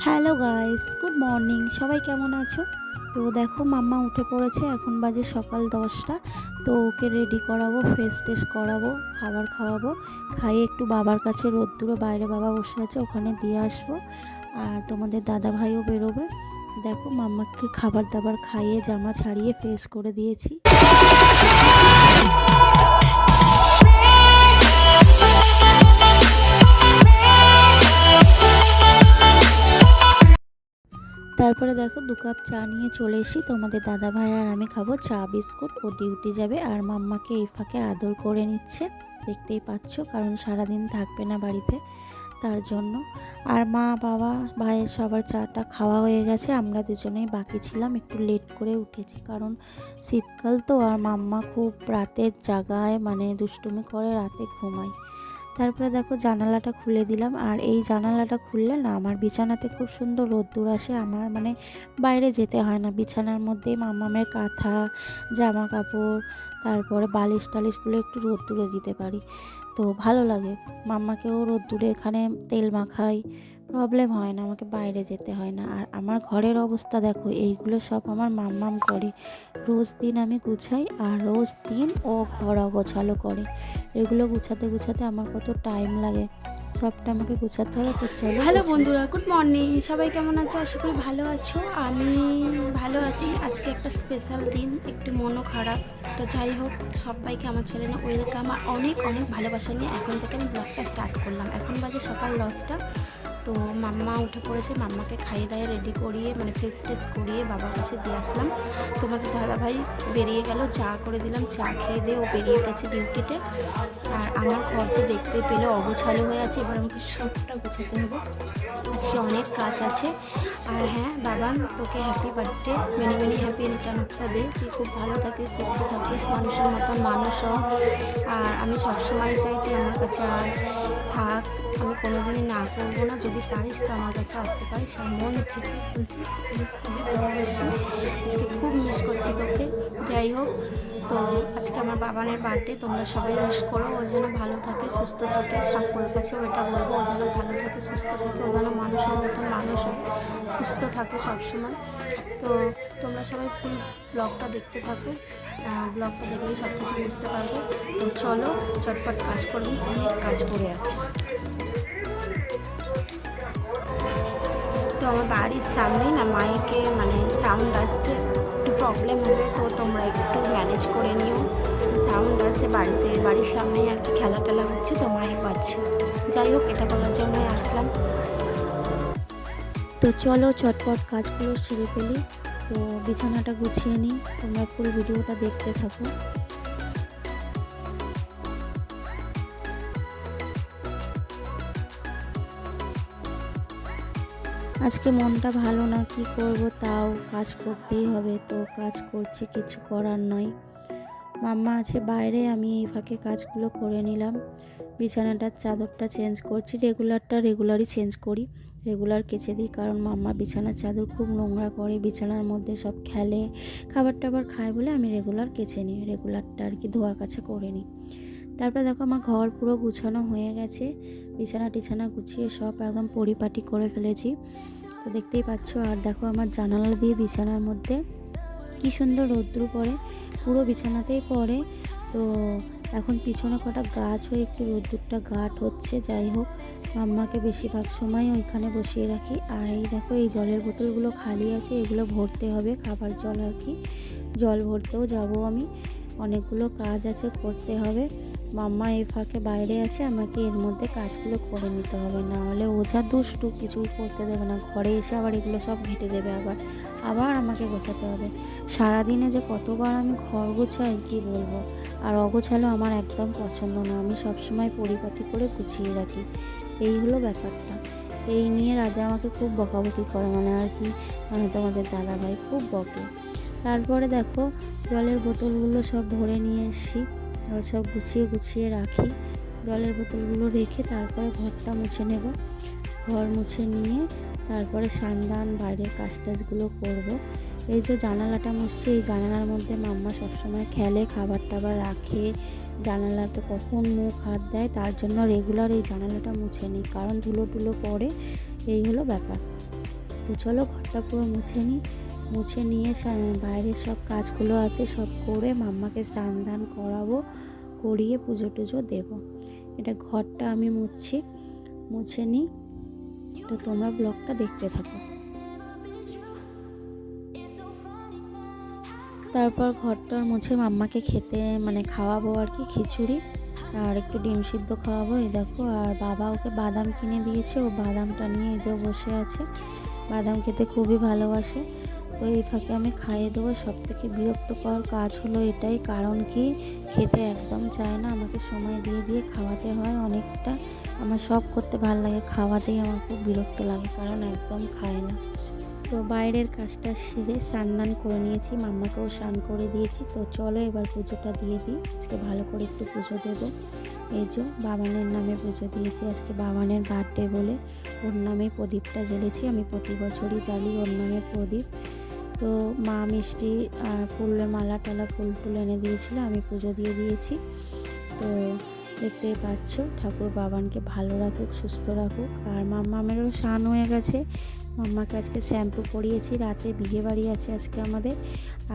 Hello guys, good morning. সবাই কেমন আছো? তো দেখো মাম্মা উঠে পড়েছে, এখন বাজে সকাল 10টা। তো ওকে রেডি করাবো, ফ্রেশ ট্রেশ করাবো, খাবার খাওয়াবো, খাইয়ে একটু বাবার কাছে রোদ্দুরে বাইরে বাবা বসে আছে ওখানে দিয়ে আসবো। আর তোমাদের দাদা ভাইও বেরোবে। দেখো মাম্মাকে খাবার দাবার খাইয়ে জামা ছাড়িয়ে ফ্রেশ করে দিয়েছি। তারপরে দেখো 2 কাপ চা নিয়ে চলে এসি। তোমাদের দাদা ভাই আর আমি খাবো চা বিস্কুট। ও ডিউটি যাবে আর মাম্মাকে এই ফাঁকে আদর করে নিচ্ছে, দেখতেই পাচ্ছ, কারণ সারাদিন থাকবে না বাড়িতে, তার জন্য। আর মা বাবা ভাইয়ের সবার চাটা খাওয়া হয়ে গেছে, আমরা দুজনেই বাকি ছিলাম, একটু লেট করে উঠেছি কারণ শীতকাল তো। আর মাম্মা খুব রাতের জাগায়, মানে দুষ্টুমি করে, রাতে ঘুমায়। তারপরে দেখো জানালাটা খুলে দিলাম, আর এই জানালাটা খুললে না আমার বিছানাতে খুব সুন্দর রোদ্দুর আসে। আমার মানে বাইরে যেতে হয় না, বিছানার মধ্যেই মাম্মামের কাঁথা, জামা কাপড়, তারপরে বালিশ টালিশগুলো একটু রোদ্দুরে দিতে পারি, তো ভালো লাগে। মাম্মাকেও রোদ্দুরে এখানে তেল মাখাই, প্রবলেম হয় না, আমাকে বাইরে যেতে হয় না। আর আমার ঘরের অবস্থা দেখো, এইগুলো সব আমার মাম্মাম করে। রোজ দিন আমি গুছাই আর রোজ দিন ও ঘর অগোছালো করে। এগুলো গুছাতে গুছাতে আমার কত টাইম লাগে, সবটা আমাকে গুছাতে হবে। তো চলো। হ্যালো বন্ধুরা, গুড মর্নিং। সবাই কেমন আছো? আশা করি ভালো আছো। আমি ভালো আছি। আজকে একটা স্পেশাল দিন, একটু মনও খারাপ। তো যাই হোক, সবাইকে আমার চ্যানেলে ওয়েলকাম আর অনেক অনেক ভালোবাসা নিয়ে এখন থেকে আমি ব্লগটা স্টার্ট করলাম। এখন বাজে সকাল 10টা। তো মাম্মা উঠে পড়েছে, মাম্মাকে খাইয়ে দাইয়ে রেডি করিয়ে, মানে ফ্রেশ ট্রেশ করিয়ে বাবার কাছে দিয়ে আসলাম। তোমাদের দাদাভাই বেরিয়ে গেল, চা করে দিলাম, চা খেয়ে দিয়ে ও বেরিয়ে গেছে ডিউটিতে। আর আমার ঘর তো দেখতেই পেলে অগোছালো হয়ে আছে, এবার আমাকে সবটা গোছাতে হবে। আজকে অনেক কাজ আছে। আর হ্যাঁ বাবা, তোকে happy birthday, many many happy রিটার্নটা দে। তুই খুব ভালো থাকিস, সুস্থ থাকিস, মানুষের মতন মানুষ হ। আর আমি সবসময় চাই তুই আমার কাছে আর থাক, আমি কোনোদিনই না করবো না। যদি পারিস তো আমার কাছে আসতে পারিস, আর মন থেকে বলছি তুমি খুবই ভালোবাসি, আজকে খুব মিস করছি তোকে। যাই হোক, তো আজকে আমার বাবানের বার্থডে, তোমরা সবাই উইশ করো, ও যেন ভালো থাকে, সুস্থ থাকে। ঠাকুরের কাছেও এটা বলবো, ও যেন ভালো থাকে, সুস্থ থাকে, ও যেন মানুষের মতন মানুষ হয়, সুস্থ থাকে সবসময়। তো তোমরা সবাই ফুল ব্লগটা দেখতে থাকো, ব্লগটা দেখলেই সব কিছু বুঝতে পারবে। তো চলো চটপট কাজ করবি, অনেক কাজ পড়ে আছে। তো আমার বাড়ির সামনেই না মাইকে মানে সাউন্ড আসছে, একটু প্রবলেম হবে, তো তোমরা একটু ম্যানেজ করে নিও। সাউন্ড আসছে বাড়িতে, বাড়ির সামনেই আর কি খেলা টেলা হচ্ছে, তো মাইক বাজছে। যাই হোক, এটা বলার জন্যই আসলাম। তো চলো চটপট কাজগুলো সেরে ফেলি। তো বিছানাটা গুছিয়ে নিই, তোমরা পুরো ভিডিওটা দেখতে থাকো। আজকে মনটা ভালো না, কি করব, তাও কাজ করতেই হবে, তো কাজ করছি, কিছু করার নয়। মাম্মা আছে বাইরে, আমি এই ফাঁকে কাজগুলো করে নিলাম। বিছানাটার চাদরটা চেঞ্জ করছি, রেগুলারই চেঞ্জ করি, রেগুলার কেচে দিই, কারণ মাম্মা বিছানার চাদর খুব নোংরা করে, বিছানার মধ্যে সব খেলে, খাবার টাবার খায় বলে আমি রেগুলার কেচে নিই, রেগুলারটা আর কি ধোয়া কাছা করে নিই। তারপরে দেখো আমার ঘর পুরো গুছানো হয়ে গেছে, বিছানা টিছানা গুছিয়ে সব একদম পরিপাটি করে ফেলেছি, তো দেখতেই পাচ্ছ। আর দেখো আমার জানালা দিয়ে বিছানার মধ্যে কি সুন্দর রৌদ্র পড়ে, পুরো বিছানাতেই পড়ে। তো এখন পিছনে কটা গাছ হয়ে একটু রোদ্দুরটা গাঢ় হচ্ছে। যাই হোক, মাম্মাকে বেশিরভাগ সময় ওইখানে বসিয়ে রাখি। আর এই দেখো, এই জলের বোতলগুলো খালি আছে, এগুলো ভরতে হবে, খাবার জল আর কি। জল ভরতেও যাব আমি, অনেকগুলো কাজ আছে, করতে হবে। মাম্মা এই ফাঁকে বাইরে আছে, আমাকে এর মধ্যে কাজগুলো করে নিতে হবে, না হলে ওঝা দুষ্টু, কিছুই করতে দেবে না, ঘরে এসে আবার এগুলো সব ঘেঁটে দেবে, আবার আবার আমাকে গোছাতে হবে। সারাদিনে যে কতবার আমি ঘর গোছাই কি বলবো। আর অগোছালো আমার একদম পছন্দ না, আমি সবসময় পরিপাটি করে গুছিয়ে রাখি, এই হলো ব্যাপারটা। এই নিয়ে রাজা আমাকে খুব বকাবকি করে, মানে আর কি, মানে তোমাদের দাদাভাই খুব বকে। তারপরে দেখো জলের বোতলগুলো সব ভরে নিয়ে এসছি, সব গুছিয়ে গুছিয়ে রাখি। জলের বোতলগুলো রেখে তারপরে ঘরটা মুছে নেব। ঘর মুছে নিয়ে তারপরে সান্দান বাইরের কাজ টাজগুলো করবো। এই যে জানালাটা মুছছি, এই জানালার মধ্যে মাম্মা সবসময় খেলে, খাবার টাবার রাখে, জানালাতে কখন মুখ হাত দেয়, তার জন্য রেগুলার এই জানালাটা মুছে নিই, কারণ ধুলো টুলো পড়ে, এই হলো ব্যাপার। তো চলো ঘরটা পুরো মুছে নিই। মুছে নিয়ে বাইরের সব কাজগুলো আছে সব করে মাম্মাকে স্নান দান করাবো, করিয়ে পুজো টুজো দেবো। এটা ঘরটা আমি মুছে নিই। তো তোমরা ব্লগটা দেখতে থাকো। তারপর ঘরটার মুছে মাম্মাকে খেতে খাওয়াবো আর কি, খিচুড়ি আর একটু ডিম সিদ্ধ খাওয়াবো। এই দেখো, আর বাবা ওকে বাদাম কিনে দিয়েছে, ও বাদামটা নিয়ে এই যে বসে আছে। বাদাম খেতে খুবই ভালোবাসে। তো এই ফাঁকে আমি খাইয়ে দেবো। সবথেকে বিরক্তকর কাজ হলো এটাই, কারণ কি খেতে একদম চায় না, আমাকে সময় দিয়ে দিয়ে খাওয়াতে হয় অনেকটা। আমার সব করতে ভালো লাগে, খাওয়াতেই আমার খুব বিরক্ত লাগে, কারণ একদম খায় না। তো বাইরের কাজটা সেরে স্নান দান করে নিয়েছি, মাম্মাকেও স্নান করে দিয়েছি। তো চলো এবার পুজোটা দিয়ে দিই। আজকে ভালো করে একটু পুজো দেবো। এই যে বাবানের নামে পুজো দিয়েছি, আজকে বাবানের বার্থডে বলে ওর নামে প্রদীপটা জ্বেলেছি। আমি প্রতি বছরই জ্বালি ওর নামে প্রদীপ। তো মা মিষ্টি ফুলের মালা টালা ফুল টুল এনে দিয়েছিলো, আমি পুজো দিয়ে দিয়েছি। তো দেখতেই পাচ্ছ, ঠাকুর বাবানকে ভালো রাখুক, সুস্থ রাখুক। আর মাম্মামেরও স্নান হয়ে গেছে। মাম্মাকে আজকে শ্যাম্পু করিয়েছি, রাতে বিয়ে বাড়ি আছে আজকে আমাদের।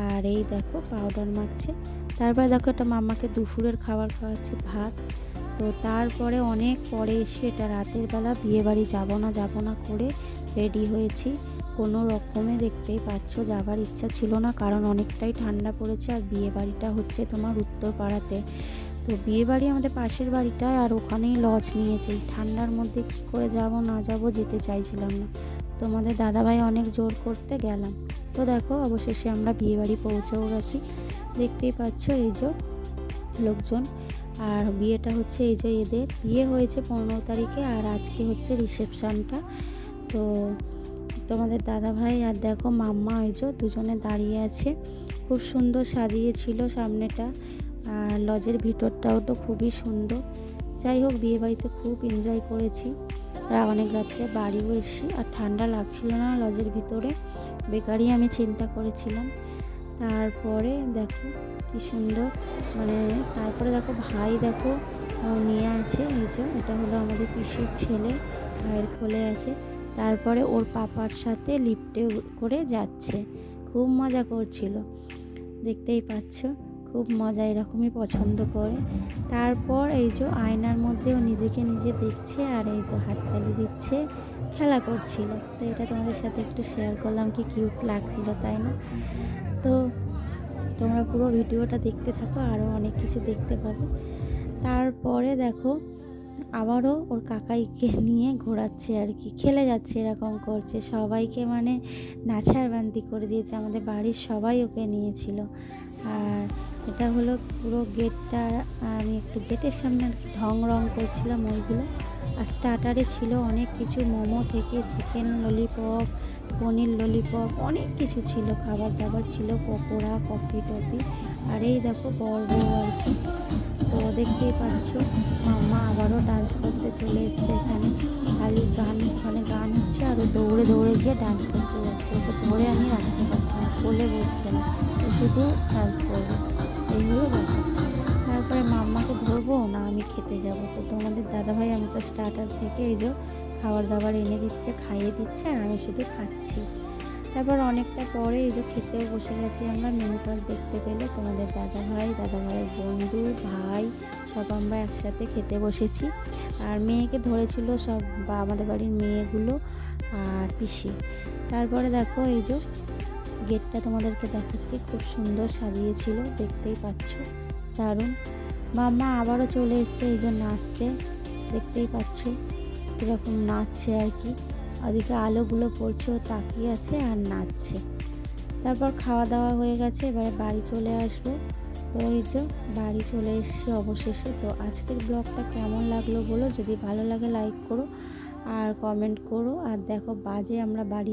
আর এই দেখো পাউডার মাখছে। তারপরে দেখো এটা মাম্মাকে দুপুরের খাবার খাওয়াচ্ছি, ভাত। তো তারপরে অনেক পরে এসে এটা রাতের বেলা বিয়ে বাড়ি যাবো না করে রেডি হয়েছি। কোনো রকমে দেখতেই পাচ্ছ, যাবার ইচ্ছা ছিল না, কারণ অনেকটাই ঠান্ডা পড়েছে। আর বিয়ে বাড়িটা হচ্ছে তোমার উত্তর পাড়াতে। তো বিয়ে বাড়ি আমাদের পাশের বাড়িটায়, আর ওখানেই লজ নিয়েছে। এই ঠান্ডার মধ্যে কী করে যাব না যাব, যেতে চাইছিলাম না। তোমাদের দাদাভাই অনেক জোর করতে গেলাম। তো দেখো অবশেষে আমরা বিয়ে বাড়ি পৌঁছেও গেছি। দেখতেই পাচ্ছ এই যে লোকজন। আর বিয়েটা হচ্ছে এই যে এদের বিয়ে হয়েছে 15 তারিখে, আর আজকে হচ্ছে রিসেপশানটা। তো তোমাদের দাদাভাই আর দেখো মাম্মা এই যে দুজনে দাঁড়িয়ে আছে। খুব সুন্দর সাজিয়েছিল সামনেটা, আর লজের ভিতরটাও তো খুবই সুন্দর। যাই হোক, বিয়ে বাড়িতে খুব এনজয় করেছি। অনেক রাত্রে বাড়িও এসেছি, আর ঠান্ডা লাগছিল না লজের ভিতরে, বেকারই আমি চিন্তা করেছিলাম। তারপরে দেখো কি সুন্দর, তারপরে দেখো ভাই দেখো নিয়ে আছে। এই যে এটা হলো আমাদের পিসির ছেলে, ভাইয়ের কোলে আছে। তারপরে ওর পাপার সাথে লিফটে করে যাচ্ছে, খুব মজা করছিল। দেখতেই পাচ্ছ, খুব মজা, এরকমই পছন্দ করে। তারপর এই যে আয়নার মধ্যেও নিজেকে নিজে দেখছে, আর এই যে হাততালি দিচ্ছে, খেলা করছিল। তো এটা তোমাদের সাথে একটু শেয়ার করলাম, কি কিউট লাগছিল, তাই না? তো তোমরা পুরো ভিডিওটা দেখতে থাকো, আরও অনেক কিছু দেখতে পাবে। তারপরে দেখো আবারও ওর কাকাইকে নিয়ে ঘোরাচ্ছে আর কি, খেলে যাচ্ছে, এরকম করছে সবাইকে, নাছাড়বান্দি করে দিয়েছে। আমাদের বাড়ির সবাই ওকে নিয়েছিল। আর এটা হলো পুরো গেটটা, আমি একটু গেটের সামনে ঢং রং করছিলাম ওইগুলো। আর স্টার্টারে ছিল অনেক কিছু, মোমো থেকে চিকেন ললিপপ, পনির ললিপপ, অনেক কিছু ছিল, খাবার দাবার ছিল, পকোড়া, কফি টফি। আর এই দেখো বর বউ আর কি। তো দেখতেই পাচ্ছ, মাম্মা আবারও ডান্স করতে চলে এসছে এখানে। খালি গান হচ্ছে, আর ও দৌড়ে দৌড়ে গিয়ে ডান্স করতে যাচ্ছে। ওকে ধরে আমি রাখতে পারছি না, কোলে বসছে না, ও শুধু ডান্স করবে। এই হলো ব্যাপার। তারপরে মাম্মাকে ধরবো না আমি খেতে যাব। তো তোমাদের দাদাভাই আমাকে স্টার্টার থেকে এই যে খাবার দাবার এনে দিচ্ছে, খাইয়ে দিচ্ছে, আর আমি শুধু খাচ্ছি। তারপর অনেকটা পরে এই যে খেতেও বসে গেছি আমরা। মেনু কার্ড দেখতে পেলে তোমাদের দাদাভাইয়ের বন্ধু, ভাই, সব আমরা একসাথে খেতে বসেছি। আর মেয়েকে ধরেছিল সব আমাদের বাড়ির মেয়েগুলো আর পিসি। তারপরে দেখো এই যে গেটটা তোমাদেরকে দেখাচ্ছি, খুব সুন্দর সাজিয়েছিল, দেখতেই পাচ্ছ, দারুণ। মাম্মা আবারও চলে এসছে এই যে নাচতে, দেখতেই পাচ্ছ কীরকম নাচছে আর কি। ওদিকে আলোগুলো পড়ছে, ও তাকিয়ে আছে আর নাচছে। তারপর খাওয়া দাওয়া হয়ে গেছে, এবারে বাড়ি চলে আসবো। তো এই যে বাড়ি চলে এসছে অবশেষে। তো আজকের ব্লগটা কেমন লাগলো বলো, যদি ভালো লাগে লাইক করো আর কমেন্ট করো। আর দেখো বাজে আমরা বাড়ি